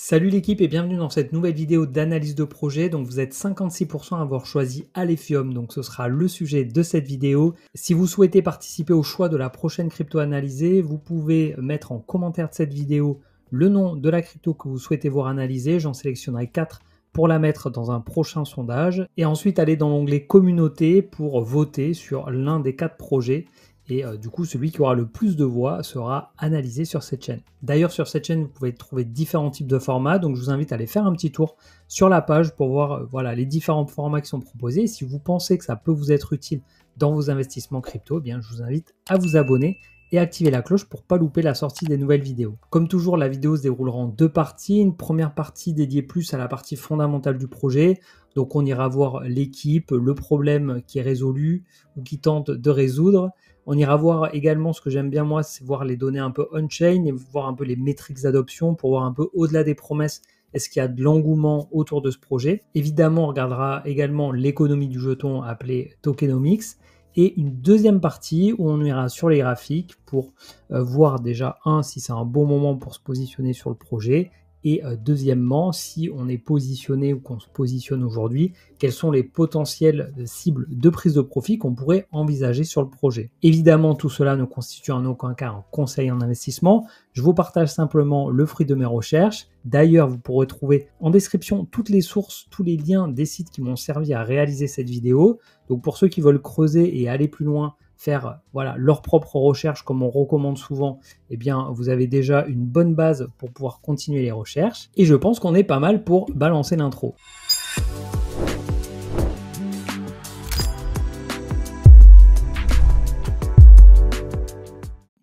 Salut l'équipe et bienvenue dans cette nouvelle vidéo d'analyse de projet. Donc vous êtes 56% à avoir choisi Alephium, donc ce sera le sujet de cette vidéo. Si vous souhaitez participer au choix de la prochaine crypto analysée, vous pouvez mettre en commentaire de cette vidéo le nom de la crypto que vous souhaitez voir analyser. J'en sélectionnerai 4 pour la mettre dans un prochain sondage. Et ensuite aller dans l'onglet communauté pour voter sur l'un des 4 projets. Et du coup, celui qui aura le plus de voix sera analysé sur cette chaîne. D'ailleurs, sur cette chaîne, vous pouvez trouver différents types de formats. Donc, je vous invite à aller faire un petit tour sur la page pour voir voilà, les différents formats qui sont proposés. Si vous pensez que ça peut vous être utile dans vos investissements crypto, eh bien, je vous invite à vous abonner et activer la cloche pour ne pas louper la sortie des nouvelles vidéos. Comme toujours, la vidéo se déroulera en 2 parties. Une première partie dédiée plus à la partie fondamentale du projet. Donc, on ira voir l'équipe, le problème qui est résolu ou qui tente de résoudre. On ira voir également, ce que j'aime bien moi, c'est voir les données un peu on-chain et voir un peu les métriques d'adoption pour voir un peu au-delà des promesses, est-ce qu'il y a de l'engouement autour de ce projet. Évidemment, on regardera également l'économie du jeton appelée tokenomics et une deuxième partie où on ira sur les graphiques pour voir déjà, si c'est un bon moment pour se positionner sur le projet. Et deuxièmement, si on est positionné ou qu'on se positionne aujourd'hui, quelles sont les potentielles cibles de prise de profit qu'on pourrait envisager sur le projet. Évidemment, tout cela ne constitue en aucun cas un conseil en investissement. Je vous partage simplement le fruit de mes recherches. D'ailleurs, vous pourrez trouver en description toutes les sources, tous les liens des sites qui m'ont servi à réaliser cette vidéo. Donc pour ceux qui veulent creuser et aller plus loin, faire leur propre recherche comme on recommande souvent, eh bien vous avez déjà une bonne base pour pouvoir continuer les recherches. Et je pense qu'on est pas mal pour balancer l'intro.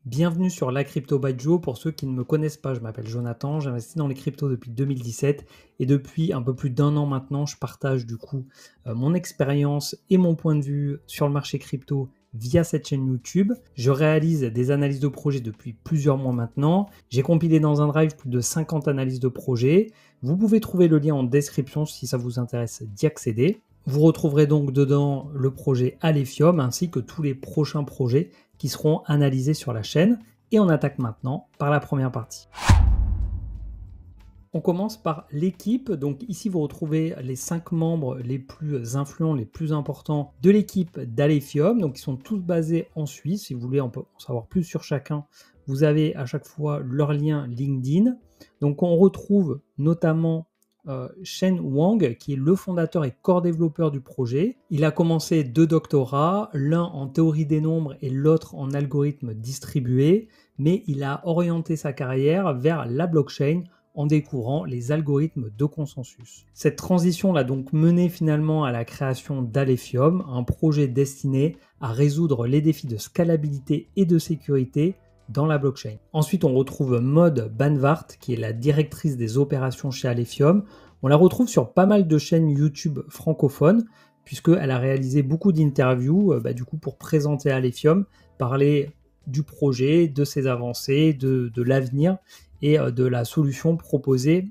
Bienvenue sur La Crypto by Joe. Pour ceux qui ne me connaissent pas, je m'appelle Jonathan, j'investis dans les cryptos depuis 2017 et depuis un peu plus d'1 an maintenant, je partage du coup mon expérience et mon point de vue sur le marché crypto via cette chaîne YouTube. Je réalise des analyses de projets depuis plusieurs mois maintenant. J'ai compilé dans un drive plus de 50 analyses de projets. Vous pouvez trouver le lien en description si ça vous intéresse d'y accéder. Vous retrouverez donc dedans le projet Alephium ainsi que tous les prochains projets qui seront analysés sur la chaîne. Et on attaque maintenant par la première partie. On commence par l'équipe. Donc ici, vous retrouvez les 5 membres les plus influents, les plus importants de l'équipe d'Alephium. Donc ils sont tous basés en Suisse. Si vous voulez en savoir plus sur chacun, vous avez à chaque fois leur lien LinkedIn. Donc on retrouve notamment Shen Wang, qui est le fondateur et core développeur du projet. Il a commencé 2 doctorats, l'un en théorie des nombres et l'autre en algorithmes distribués, mais il a orienté sa carrière vers la blockchain en découvrant les algorithmes de consensus. Cette transition l'a donc mené finalement à la création d'Alephium, un projet destiné à résoudre les défis de scalabilité et de sécurité dans la blockchain. Ensuite, on retrouve Maud Banvart, qui est la directrice des opérations chez Alephium. On la retrouve sur pas mal de chaînes YouTube francophones, puisqu'elle a réalisé beaucoup d'interviews du coup, pour présenter Alephium, parler du projet, de ses avancées, de l'avenir et de la solution proposée,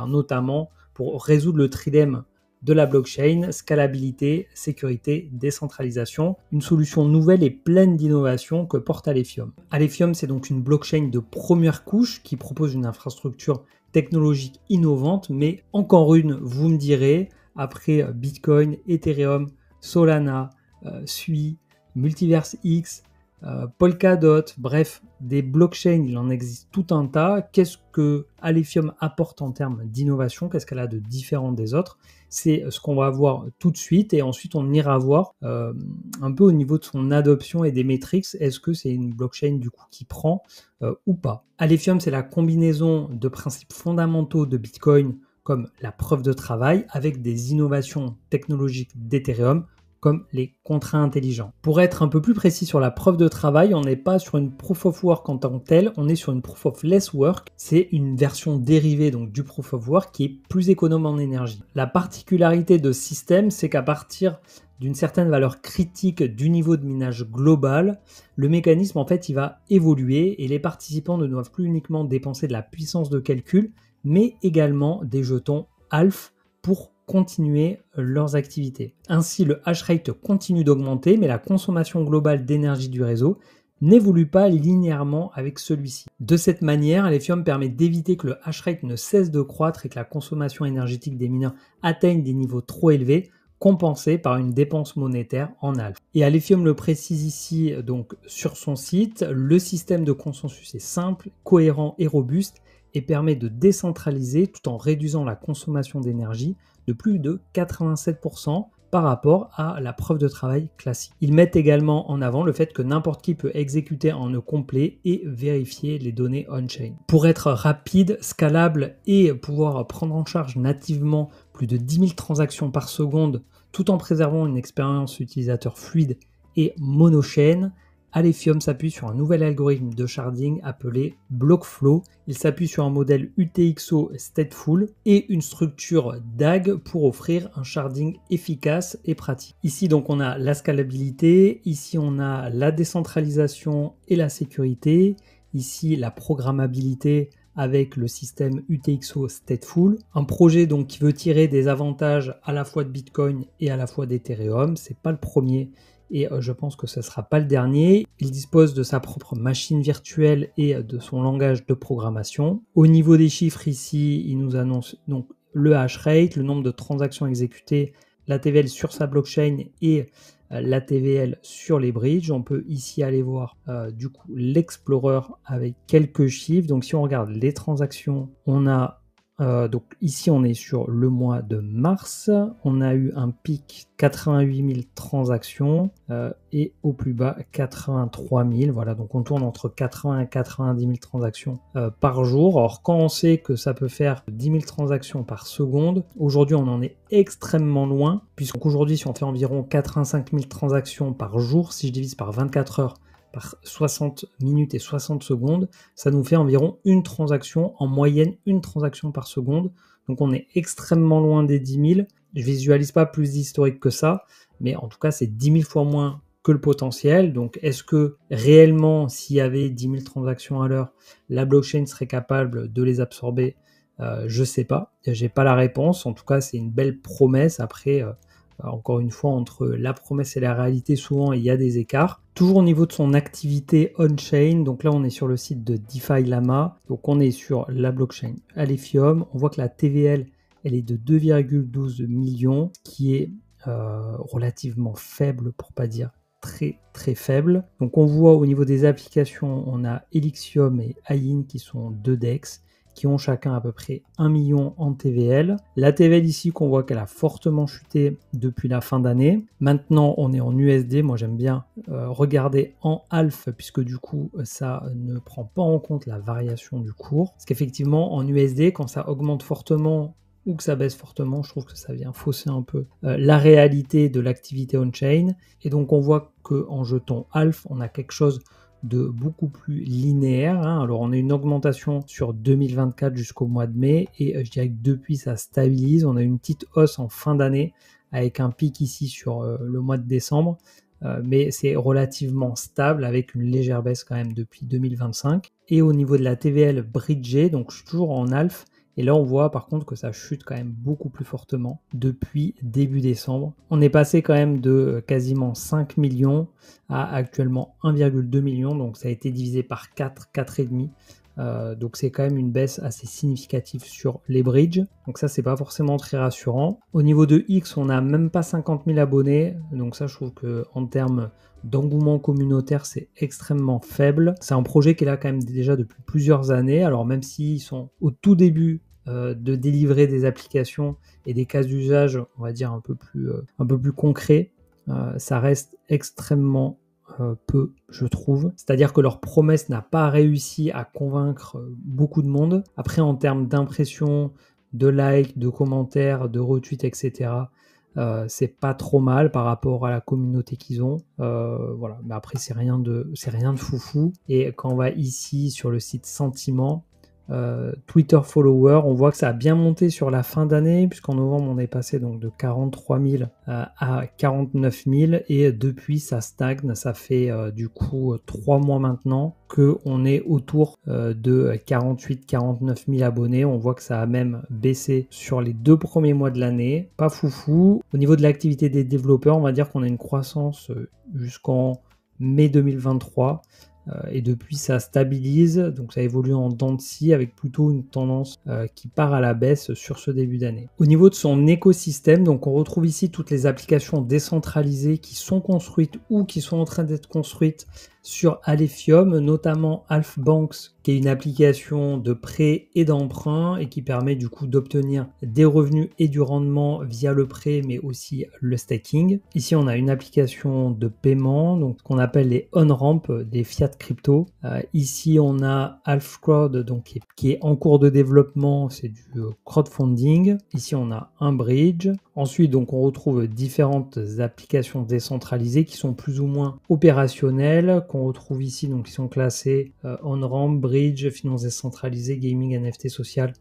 notamment pour résoudre le trilemme de la blockchain, scalabilité, sécurité, décentralisation, une solution nouvelle et pleine d'innovation que porte Alephium. Alephium, c'est donc une blockchain de première couche qui propose une infrastructure technologique innovante, mais encore une, vous me direz, après Bitcoin, Ethereum, Solana, Sui, Multiverse X, Polkadot, bref, des blockchains, il en existe tout un tas. Qu'est-ce que Alephium apporte en termes d'innovation? Qu'est-ce qu'elle a de différent des autres? C'est ce qu'on va voir tout de suite et ensuite on ira voir un peu au niveau de son adoption et des métriques. Est-ce que c'est une blockchain du coup qui prend ou pas? Alephium, c'est la combinaison de principes fondamentaux de Bitcoin comme la preuve de travail avec des innovations technologiques d'Ethereum comme les contrats intelligents. Pour être un peu plus précis sur la preuve de travail, on n'est pas sur une proof of work en tant que telle, on est sur une proof of less work. C'est une version dérivée donc du proof of work qui est plus économe en énergie. La particularité de ce système, c'est qu'à partir d'une certaine valeur critique du niveau de minage global, le mécanisme en fait il va évoluer et les participants ne doivent plus uniquement dépenser de la puissance de calcul, mais également des jetons ALF pour continuer leurs activités. Ainsi, le hash rate continue d'augmenter, mais la consommation globale d'énergie du réseau n'évolue pas linéairement avec celui-ci. De cette manière, Alephium permet d'éviter que le hash rate ne cesse de croître et que la consommation énergétique des mineurs atteigne des niveaux trop élevés, compensés par une dépense monétaire en alpha. Et Alephium le précise ici donc sur son site, le système de consensus est simple, cohérent et robuste et permet de décentraliser tout en réduisant la consommation d'énergie de plus de 87% par rapport à la preuve de travail classique. Ils mettent également en avant le fait que n'importe qui peut exécuter en nœud complet et vérifier les données on-chain. Pour être rapide, scalable et pouvoir prendre en charge nativement plus de 10 000 transactions par seconde tout en préservant une expérience utilisateur fluide et monochaîne, Alephium s'appuie sur un nouvel algorithme de sharding appelé Blockflow. Il s'appuie sur un modèle UTXO stateful et une structure DAG pour offrir un sharding efficace et pratique. Ici donc on a la scalabilité, ici on a la décentralisation et la sécurité, ici la programmabilité avec le système UTXO stateful, un projet donc qui veut tirer des avantages à la fois de Bitcoin et à la fois d'Ethereum. C'est pas le premier et je pense que ce ne sera pas le dernier. Il dispose de sa propre machine virtuelle et de son langage de programmation. Au niveau des chiffres ici, il nous annonce donc le hash rate, le nombre de transactions exécutées, la TVL sur sa blockchain et la TVL sur les bridges. On peut ici aller voir du coup l'Explorer avec quelques chiffres. Donc si on regarde les transactions, on a donc ici on est sur le mois de mars, on a eu un pic 88 000 transactions et au plus bas 83 000, voilà, donc on tourne entre 80 et 90 000 transactions par jour. Alors quand on sait que ça peut faire 10 000 transactions par seconde, aujourd'hui on en est extrêmement loin, puisqu'aujourd'hui si on fait environ 85 000 transactions par jour, si je divise par 24 heures, par 60 minutes et 60 secondes, ça nous fait environ une transaction, en moyenne une transaction par seconde. Donc on est extrêmement loin des 10 000. Je ne visualise pas plus d'historique que ça, mais en tout cas c'est 10 000 fois moins que le potentiel. Donc est-ce que réellement, s'il y avait 10 000 transactions à l'heure, la blockchain serait capable de les absorber? Je ne sais pas, j'ai pas la réponse. En tout cas c'est une belle promesse. Après, encore une fois, entre la promesse et la réalité, souvent il y a des écarts. Toujours au niveau de son activité on-chain, donc là on est sur le site de DeFi Llama, donc on est sur la blockchain Alephium. On voit que la TVL elle est de 2,12 millions, qui est relativement faible pour pas dire très très faible. Donc on voit au niveau des applications, on a Elixium et Ayin qui sont deux DEX, qui ont chacun à peu près 1 million en TVL. La TVL ici qu'on voit qu'elle a fortement chuté depuis la fin d'année. Maintenant on est en USD, moi j'aime bien regarder en ALF puisque du coup ça ne prend pas en compte la variation du cours. Parce qu'effectivement en USD quand ça augmente fortement ou que ça baisse fortement, je trouve que ça vient fausser un peu la réalité de l'activité on-chain. Et donc on voit qu'en jeton ALF, on a quelque chose de beaucoup plus linéaire. Alors on a une augmentation sur 2024 jusqu'au mois de mai et je dirais que depuis ça stabilise. On a une petite hausse en fin d'année avec un pic ici sur le mois de décembre. Mais c'est relativement stable avec une légère baisse quand même depuis 2025. Et au niveau de la TVL bridgée, donc je suis toujours en ALF, et là, on voit par contre que ça chute quand même beaucoup plus fortement depuis début décembre. On est passé quand même de quasiment 5 millions à actuellement 1,2 million. Donc ça a été divisé par 4, 4,5. Donc c'est quand même une baisse assez significative sur les bridges. Donc ça, c'est pas forcément très rassurant. Au niveau de X, on n'a même pas 50 000 abonnés. Donc ça, je trouve qu'en termes d'engouement communautaire, c'est extrêmement faible. C'est un projet qui est là quand même déjà depuis plusieurs années. Alors même s'ils sont au tout début de délivrer des applications et des cas d'usage, on va dire un peu plus concrets, ça reste extrêmement peu, je trouve. C'est-à-dire que leur promesse n'a pas réussi à convaincre beaucoup de monde. Après, en termes d'impression, de likes, de commentaires, de retweets, etc., c'est pas trop mal par rapport à la communauté qu'ils ont. Voilà. Mais après, c'est rien de foufou. Et quand on va ici sur le site Sentiment, Twitter follower, on voit que ça a bien monté sur la fin d'année, puisqu'en novembre on est passé donc de 43 000 à 49 000 et depuis ça stagne. Ça fait du coup 3 mois maintenant qu'on est autour de 48-49 000 abonnés. On voit que ça a même baissé sur les 2 premiers mois de l'année, pas foufou. Au niveau de l'activité des développeurs, on va dire qu'on a une croissance jusqu'en mai 2023 et depuis ça stabilise, donc ça évolue en dents de scie avec plutôt une tendance qui part à la baisse sur ce début d'année. Au niveau de son écosystème, donc on retrouve ici toutes les applications décentralisées qui sont construites ou qui sont en train d'être construites sur Alephium, notamment Alfbanks, qui est une application de prêt et d'emprunt et qui permet du coup d'obtenir des revenus et du rendement via le prêt, mais aussi le staking. Ici, on a une application de paiement, donc ce qu'on appelle les on-ramps, des fiat crypto. Ici, on a Alfcrowd, donc qui est en cours de développement, c'est du crowdfunding. Ici, on a un bridge. Ensuite, donc, on retrouve différentes applications décentralisées qui sont plus ou moins opérationnelles, qu'on retrouve ici, donc qui sont classées on-ramp, bridge, finance décentralisée, gaming, NFT social,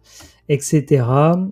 etc.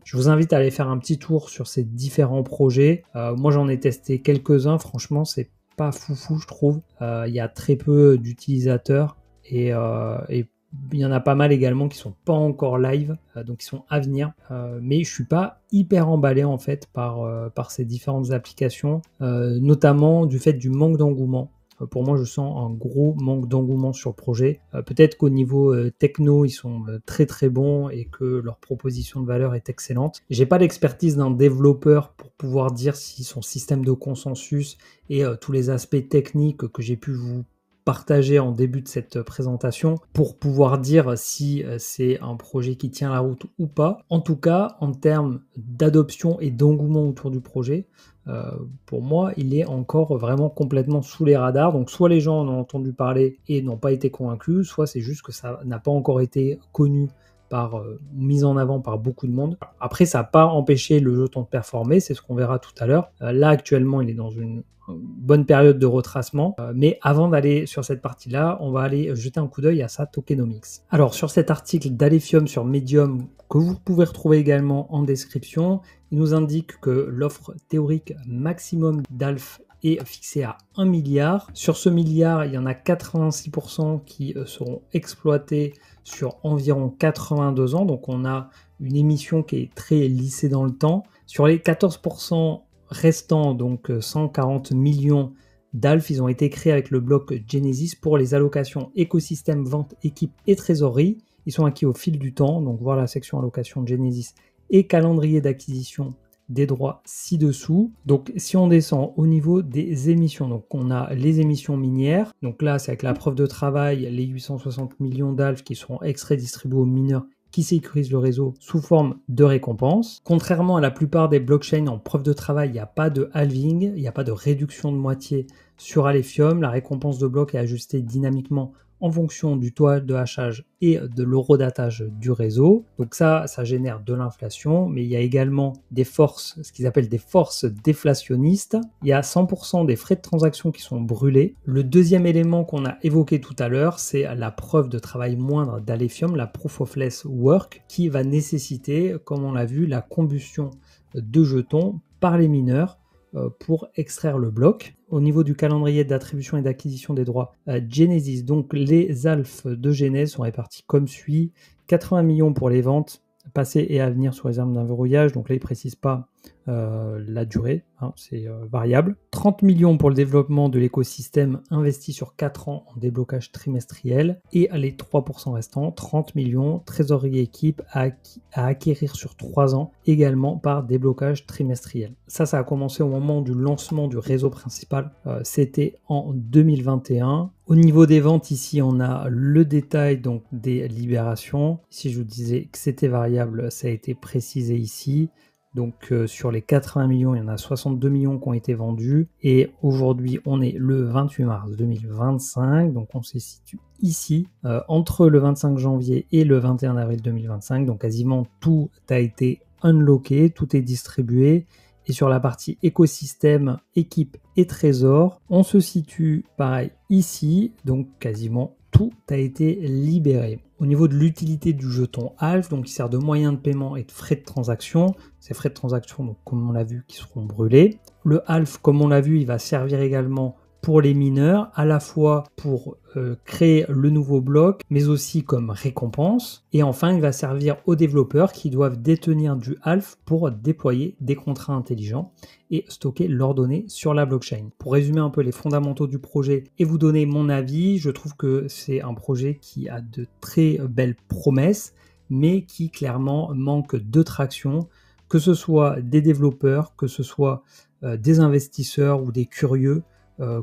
Je vous invite à aller faire un petit tour sur ces différents projets. Moi, j'en ai testé quelques-uns. Franchement, c'est pas foufou, je trouve. Il y a très peu d'utilisateurs et il y en a pas mal également qui sont pas encore live, donc qui sont à venir. Mais je suis pas hyper emballé en fait par ces différentes applications, notamment du fait du manque d'engouement. Pour moi, je sens un gros manque d'engouement sur le projet. Peut-être qu'au niveau techno, ils sont très très bons et que leur proposition de valeur est excellente. J'ai pas l'expertise d'un développeur pour pouvoir dire si son système de consensus et tous les aspects techniques que j'ai pu vous partager en début de cette présentation pour pouvoir dire si c'est un projet qui tient la route ou pas. En tout cas, en termes d'adoption et d'engouement autour du projet, pour moi, il est encore vraiment complètement sous les radars. Donc, soit les gens en ont entendu parler et n'ont pas été convaincus, soit c'est juste que ça n'a pas encore été connu mis en avant par beaucoup de monde. Après, ça n'a pas empêché le jeton de performer, c'est ce qu'on verra tout à l'heure. Là, actuellement, il est dans une bonne période de retracement, mais avant d'aller sur cette partie-là, on va aller jeter un coup d'œil à sa tokenomics. Alors, sur cet article d'Alephium sur Medium, que vous pouvez retrouver également en description, il nous indique que l'offre théorique maximum d'Alf est fixé à 1 milliard. Sur ce milliard, il y en a 86% qui seront exploités sur environ 82 ans. Donc on a une émission qui est très lissée dans le temps. Sur les 14% restants, donc 140 millions d'Alf, ils ont été créés avec le bloc Genesis pour les allocations écosystème, vente, équipe et trésorerie. Ils sont acquis au fil du temps. Donc voilà la section allocation Genesis et calendrier d'acquisition des droits ci-dessous. Donc si on descend au niveau des émissions, donc on a les émissions minières, donc là c'est avec la preuve de travail, les 860 millions d'ALF qui seront extraits distribués aux mineurs qui sécurisent le réseau sous forme de récompense. Contrairement à la plupart des blockchains en preuve de travail, il n'y a pas de halving, il n'y a pas de réduction de moitié sur Alephium. La récompense de bloc est ajustée dynamiquement en fonction du taux de hachage et de l'eurodatage du réseau. Donc ça génère de l'inflation, mais il y a également des forces, ce qu'ils appellent des forces déflationnistes. Il y a 100% des frais de transaction qui sont brûlés. Le deuxième élément qu'on a évoqué tout à l'heure, c'est la preuve de travail moindre d'Alephium, la Proof of Less Work, qui va nécessiter, comme on l'a vu, la combustion de jetons par les mineurs pour extraire le bloc. Au niveau du calendrier d'attribution et d'acquisition des droits Genesis, donc les alphes de Genèse sont répartis comme suit: 80 millions pour les ventes passées et à venir sous réserve d'un verrouillage, donc là ils ne précisent pas la durée, hein, c'est variable. 30 millions pour le développement de l'écosystème investi sur 4 ans en déblocage trimestriel, et les 3% restants, 30 millions, trésorerie équipe à acquérir sur 3 ans, également par déblocage trimestriel. Ça a commencé au moment du lancement du réseau principal, c'était en 2021. Au niveau des ventes, ici on a le détail donc des libérations. Ici je vous disais que c'était variable, ça a été précisé ici. Donc sur les 80 millions, il y en a 62 millions qui ont été vendus. Et aujourd'hui, on est le 28 mars 2025. Donc on se situe ici, entre le 25 janvier et le 21 avril 2025. Donc quasiment tout a été unlocké, tout est distribué. Et sur la partie écosystème, équipe et trésor, on se situe pareil ici. Donc quasiment tout a été libéré. Au niveau de l'utilité du jeton ALF, donc il sert de moyen de paiement et de frais de transaction. Ces frais de transaction, donc, comme on l'a vu, qui seront brûlés. Le ALF, comme on l'a vu, il va servir également pour les mineurs, à la fois pour créer le nouveau bloc, mais aussi comme récompense. Et enfin, il va servir aux développeurs qui doivent détenir du ALF pour déployer des contrats intelligents et stocker leurs données sur la blockchain. Pour résumer un peu les fondamentaux du projet et vous donner mon avis, je trouve que c'est un projet qui a de très belles promesses, mais qui clairement manque de traction, que ce soit des développeurs, que ce soit des investisseurs ou des curieux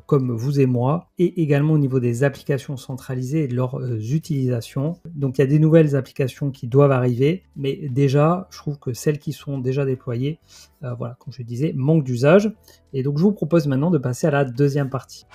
comme vous et moi, et également au niveau des applications centralisées et de leur utilisation. Donc il y a des nouvelles applications qui doivent arriver, mais déjà, je trouve que celles qui sont déjà déployées, voilà, comme je disais, manquent d'usage. Et donc je vous propose maintenant de passer à la deuxième partie.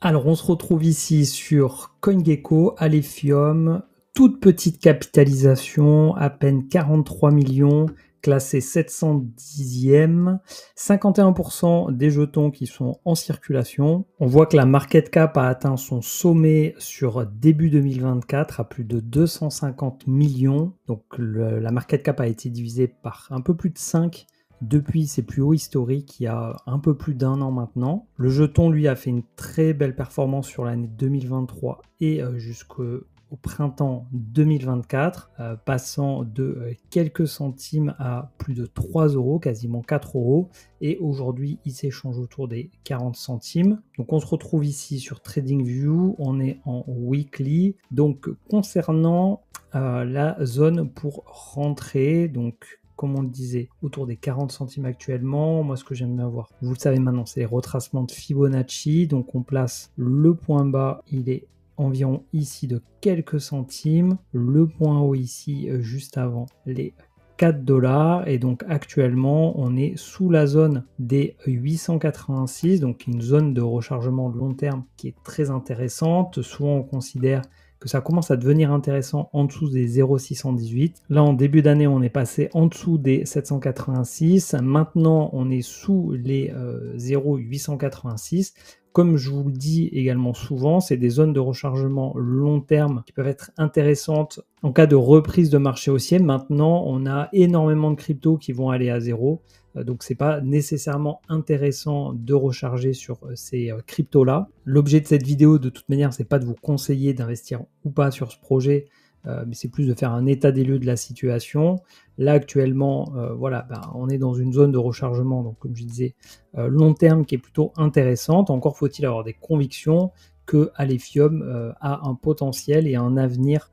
Alors on se retrouve ici sur CoinGecko, Alephium, toute petite capitalisation, à peine 43 millions, classé 710e, 51% des jetons qui sont en circulation. On voit que la market cap a atteint son sommet sur début 2024 à plus de 250 millions. Donc la market cap a été divisée par un peu plus de 5 depuis ses plus hauts historiques il y a un peu plus d'1 an maintenant. Le jeton, lui, a fait une très belle performance sur l'année 2023 et jusqu'au printemps 2024, passant de quelques centimes à plus de 3 euros, quasiment 4 euros. Et aujourd'hui, il s'échange autour des 40 centimes. Donc on se retrouve ici sur TradingView, on est en weekly. Donc concernant la zone pour rentrer, donc comme on le disait, autour des 40 centimes actuellement. Moi, ce que j'aime bien voir, vous le savez maintenant, c'est les retracements de Fibonacci. Donc, on place le point bas, il est environ ici de quelques centimes. Le point haut ici, juste avant les 4 $. Et donc, actuellement, on est sous la zone des 886, donc une zone de rechargement de long terme qui est très intéressante. Souvent, on considère que ça commence à devenir intéressant en dessous des 0,618. Là, en début d'année, on est passé en dessous des 786. Maintenant, on est sous les 0,886. Comme je vous le dis également souvent, c'est des zones de rechargement long terme qui peuvent être intéressantes en cas de reprise de marché haussier. Maintenant, on a énormément de cryptos qui vont aller à zéro. Donc, ce n'est pas nécessairement intéressant de recharger sur ces cryptos-là. L'objet de cette vidéo, de toute manière, c'est pas de vous conseiller d'investir ou pas sur ce projet, mais c'est plus de faire un état des lieux de la situation. Là, actuellement, voilà, on est dans une zone de rechargement, donc comme je disais, long terme qui est plutôt intéressante. Encore faut-il avoir des convictions que Alephium a un potentiel et un avenir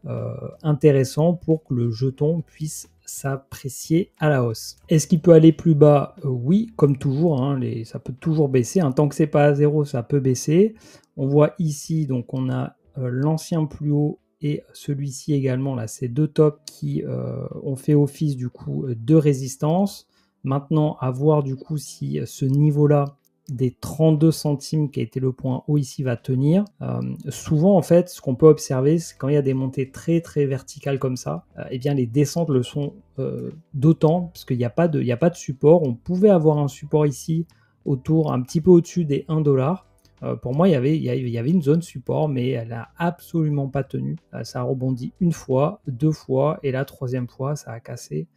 intéressant pour que le jeton puisse s'apprécier à la hausse. Est-ce qu'il peut aller plus bas? Oui, comme toujours, hein, ça peut toujours baisser. Tant que c'est pas à zéro, ça peut baisser. On voit ici, donc on a l'ancien plus haut et celui-ci également, là, c'est deux tops qui ont fait office du coup de résistance. Maintenant, à voir du coup si ce niveau-là des 32 centimes qui a été le point haut ici va tenir. Souvent en fait ce qu'on peut observer, c'est quand il y a des montées très très verticales comme ça, eh bien les descentes le sont d'autant parce qu'il n'y a pas de support. On pouvait avoir un support ici autour, un petit peu au-dessus des 1 $. Pour moi il y avait une zone support, mais elle n'a absolument pas tenu. Ça a rebondi une fois, deux fois, et la troisième fois ça a cassé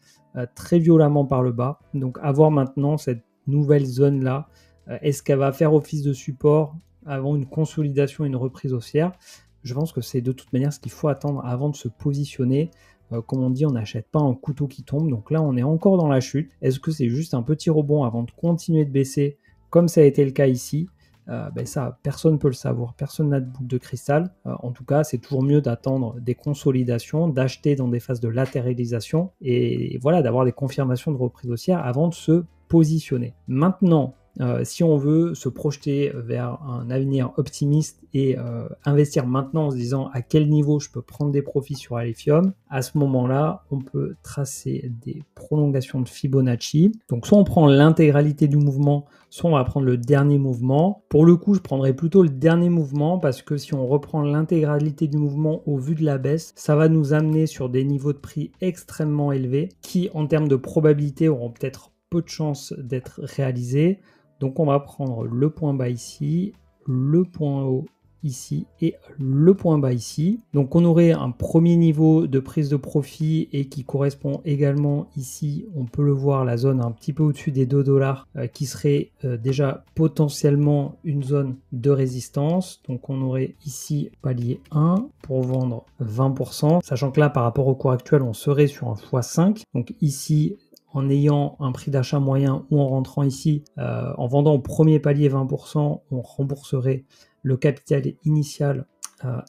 très violemment par le bas. Donc à voir maintenant cette nouvelle zone là. Est-ce qu'elle va faire office de support avant une consolidation et une reprise haussière? Je pense que c'est de toute manière ce qu'il faut attendre avant de se positionner. Comme on dit, on n'achète pas un couteau qui tombe. Donc là, on est encore dans la chute. Est-ce que c'est juste un petit rebond avant de continuer de baisser, comme ça a été le cas ici? Ça, personne ne peut le savoir. Personne n'a de boule de cristal. En tout cas, c'est toujours mieux d'attendre des consolidations, d'acheter dans des phases de latéralisation et voilà, d'avoir des confirmations de reprise haussière avant de se positionner. Maintenant, si on veut se projeter vers un avenir optimiste et investir maintenant en se disant à quel niveau je peux prendre des profits sur Alephium, à ce moment-là, on peut tracer des prolongations de Fibonacci. Donc soit on prend l'intégralité du mouvement, soit on va prendre le dernier mouvement. Pour le coup, je prendrai plutôt le dernier mouvement parce que si on reprend l'intégralité du mouvement au vu de la baisse, ça va nous amener sur des niveaux de prix extrêmement élevés qui, en termes de probabilité, auront peut-être peu de chances d'être réalisés. Donc on va prendre le point bas ici, le point haut ici et le point bas ici. Donc on aurait un premier niveau de prise de profit et qui correspond également ici, on peut le voir, la zone un petit peu au-dessus des 2 dollars qui serait déjà potentiellement une zone de résistance. Donc on aurait ici palier 1 pour vendre 20%, sachant que là par rapport au cours actuel on serait sur un x5. Donc ici, en ayant un prix d'achat moyen ou en rentrant ici, en vendant au premier palier 20%, on rembourserait le capital initial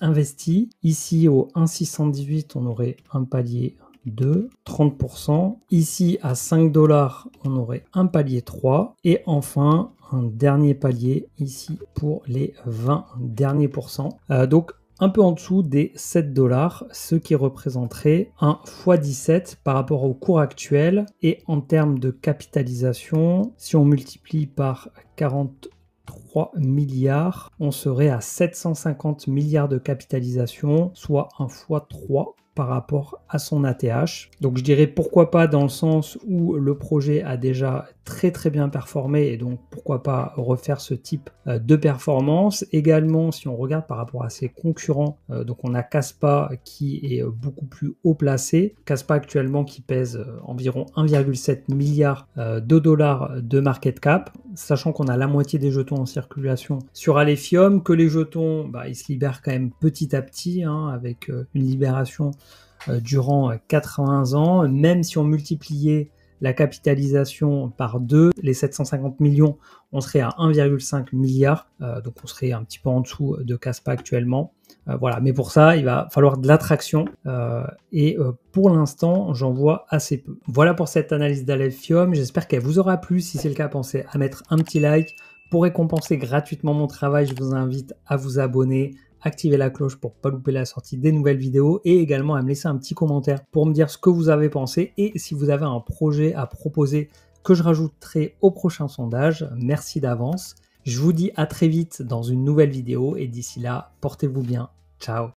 investi. Ici au 1,618, on aurait un palier 2, 30%. Ici à 5 dollars, on aurait un palier 3. Et enfin, un dernier palier ici pour les 20 derniers pourcents. Donc un peu en dessous des 7 dollars, ce qui représenterait un x17 par rapport au cours actuel. Et en termes de capitalisation, si on multiplie par 43 milliards, on serait à 750 milliards de capitalisation, soit un x3 par rapport à son ATH. Donc je dirais pourquoi pas dans le sens où le projet a déjà très bien performé et donc pourquoi pas refaire ce type de performance. Également si on regarde par rapport à ses concurrents, donc on a Kaspa qui est beaucoup plus haut placé. Kaspa actuellement qui pèse environ 1,7 milliard de dollars de market cap, sachant qu'on a la moitié des jetons en circulation sur Alephium, que les jetons ils se libèrent quand même petit à petit avec une libération durant 80 ans. Même si on multipliait la capitalisation par 2, les 750 millions, on serait à 1,5 milliard, donc on serait un petit peu en dessous de Kaspa actuellement. Voilà, mais pour ça, il va falloir de l'attraction et pour l'instant, j'en vois assez peu. Voilà pour cette analyse d'Alephium, j'espère qu'elle vous aura plu. Si c'est le cas, pensez à mettre un petit like. Pour récompenser gratuitement mon travail, je vous invite à vous abonner, activer la cloche pour ne pas louper la sortie des nouvelles vidéos et également à me laisser un petit commentaire pour me dire ce que vous avez pensé et si vous avez un projet à proposer que je rajouterai au prochain sondage. Merci d'avance. Je vous dis à très vite dans une nouvelle vidéo et d'ici là, portez-vous bien. Ciao.